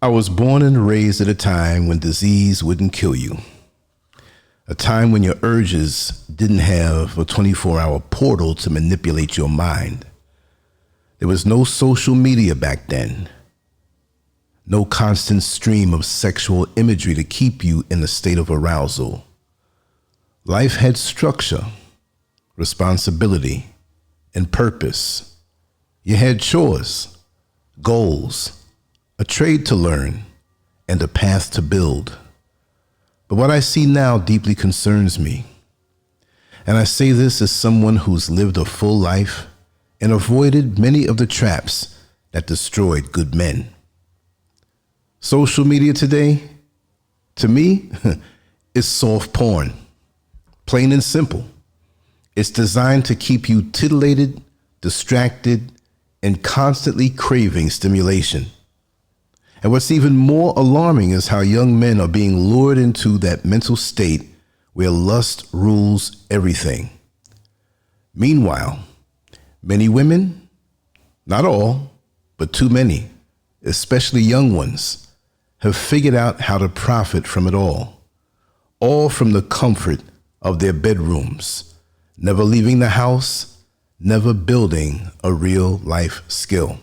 I was born and raised at a time when disease wouldn't kill you. A time when your urges didn't have a 24-hour portal to manipulate your mind. There was no social media back then. No constant stream of sexual imagery to keep you in a state of arousal. Life had structure, responsibility, and purpose. You had chores, goals, a trade to learn, and a path to build. But what I see now deeply concerns me. And I say this as someone who's lived a full life and avoided many of the traps that destroyed good men. Social media today, to me, is soft porn, plain and simple. It's designed to keep you titillated, distracted, and constantly craving stimulation. And what's even more alarming is how young men are being lured into that mental state where lust rules everything. Meanwhile, many women, not all, but too many, especially young ones, have figured out how to profit from it all from the comfort of their bedrooms, never leaving the house, never building a real life skill.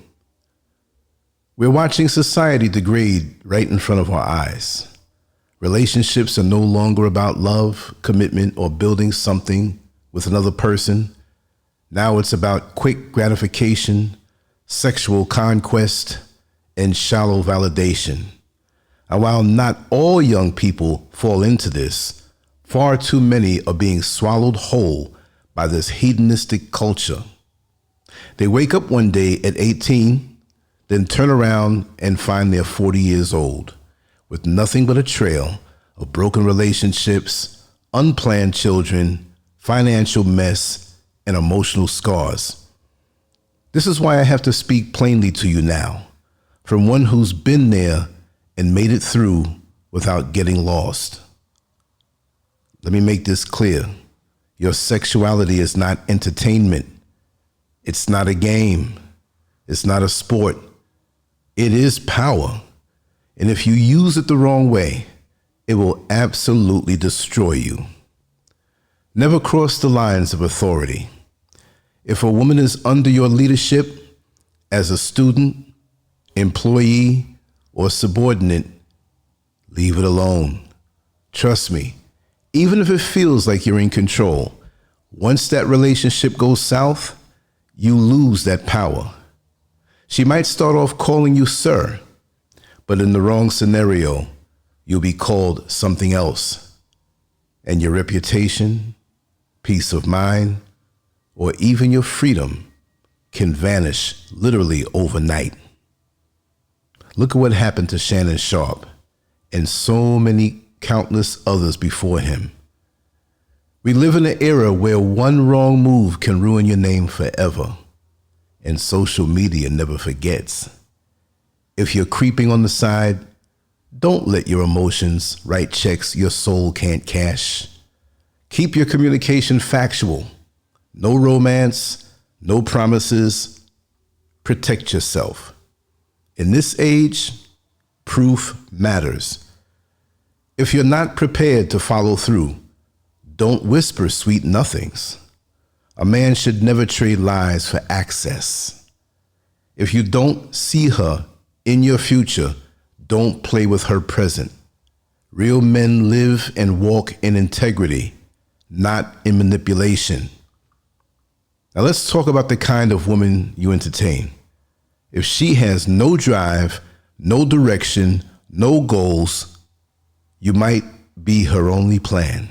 We're watching society degrade right in front of our eyes. Relationships are no longer about love, commitment, or building something with another person. Now it's about quick gratification, sexual conquest, and shallow validation. And while not all young people fall into this, far too many are being swallowed whole by this hedonistic culture. They wake up one day at 18, then turn around and find they're 40 years old, with nothing but a trail of broken relationships, unplanned children, financial mess, and emotional scars. This is why I have to speak plainly to you now, from one who's been there and made it through without getting lost. Let me make this clear. Your sexuality is not entertainment. It's not a game. It's not a sport. It is power. And if you use it the wrong way, it will absolutely destroy you. Never cross the lines of authority. If a woman is under your leadership as a student, employee, or subordinate, leave it alone. Trust me, even if it feels like you're in control, once that relationship goes south, you lose that power. She might start off calling you sir, but in the wrong scenario, you'll be called something else. And your reputation, peace of mind, or even your freedom can vanish literally overnight. Look at what happened to Shannon Sharpe and so many countless others before him. We live in an era where one wrong move can ruin your name forever. And social media never forgets. If you're creeping on the side, don't let your emotions write checks your soul can't cash. Keep your communication factual. No romance, no promises. Protect yourself. In this age, proof matters. If you're not prepared to follow through, don't whisper sweet nothings. A man should never trade lies for access. If you don't see her in your future, don't play with her present. Real men live and walk in integrity, not in manipulation. Now let's talk about the kind of woman you entertain. If she has no drive, no direction, no goals, you might be her only plan.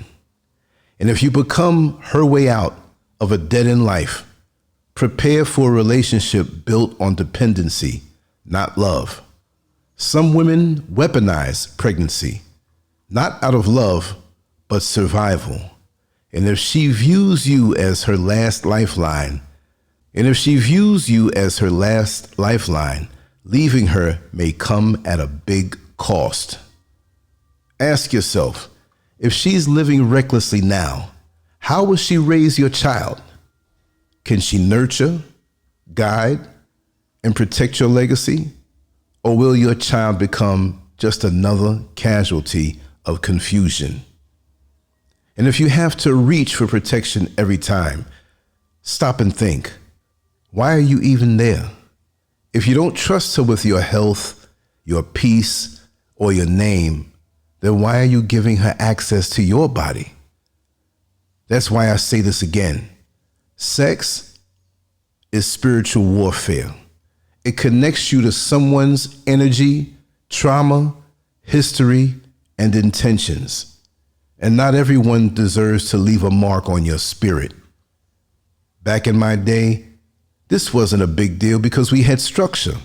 And if you become her way out of a dead-end life, prepare for a relationship built on dependency, not love. Some women weaponize pregnancy, not out of love, but survival. And if she views you as her last lifeline, leaving her may come at a big cost. Ask yourself, if she's living recklessly now, how will she raise your child? Can she nurture, guide, and protect your legacy? Or will your child become just another casualty of confusion? And if you have to reach for protection every time, stop and think, why are you even there? If you don't trust her with your health, your peace, or your name, then why are you giving her access to your body? That's why I say this again. Sex is spiritual warfare. It connects you to someone's energy, trauma, history, and intentions. And not everyone deserves to leave a mark on your spirit. Back in my day, this wasn't a big deal because we had structure.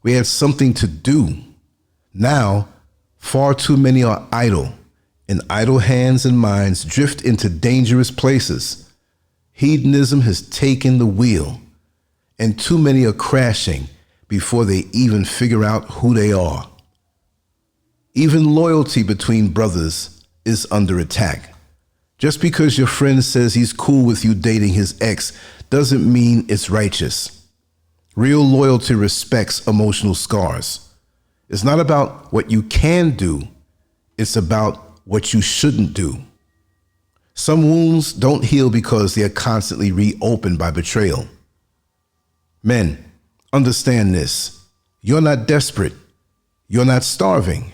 We had something to do. Now, far too many are idle, and idle hands and minds drift into dangerous places. Hedonism has taken the wheel, and too many are crashing before they even figure out who they are. Even loyalty between brothers is under attack. Just because your friend says he's cool with you dating his ex doesn't mean it's righteous. Real loyalty respects emotional scars. It's not about what you can do, it's about what you shouldn't do. Some wounds don't heal because they are constantly reopened by betrayal. Men, understand this. You're not desperate. You're not starving.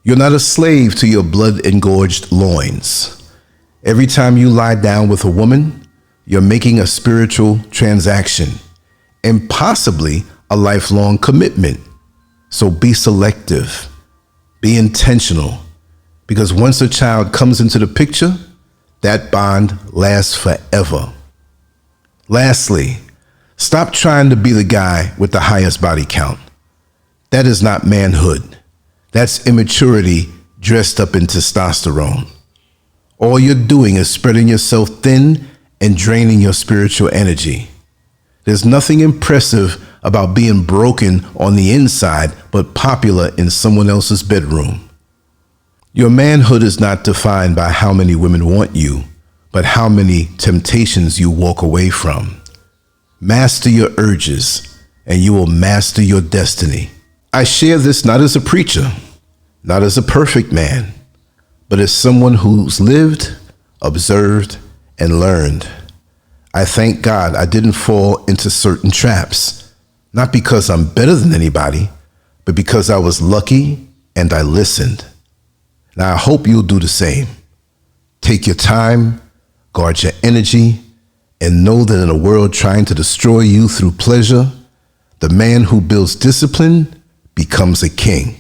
You're not a slave to your blood-engorged loins. Every time you lie down with a woman, you're making a spiritual transaction and possibly a lifelong commitment. So be selective, be intentional, because once a child comes into the picture, that bond lasts forever. Lastly, stop trying to be the guy with the highest body count. That is not manhood. That's immaturity dressed up in testosterone. All you're doing is spreading yourself thin and draining your spiritual energy. There's nothing impressive about being broken on the inside, but popular in someone else's bedroom. Your manhood is not defined by how many women want you, but how many temptations you walk away from. Master your urges, and you will master your destiny. I share this not as a preacher, not as a perfect man, but as someone who's lived, observed, and learned. I thank God I didn't fall into certain traps, not because I'm better than anybody, but because I was lucky and I listened. Now I hope you'll do the same. Take your time, guard your energy, and know that in a world trying to destroy you through pleasure, the man who builds discipline becomes a king.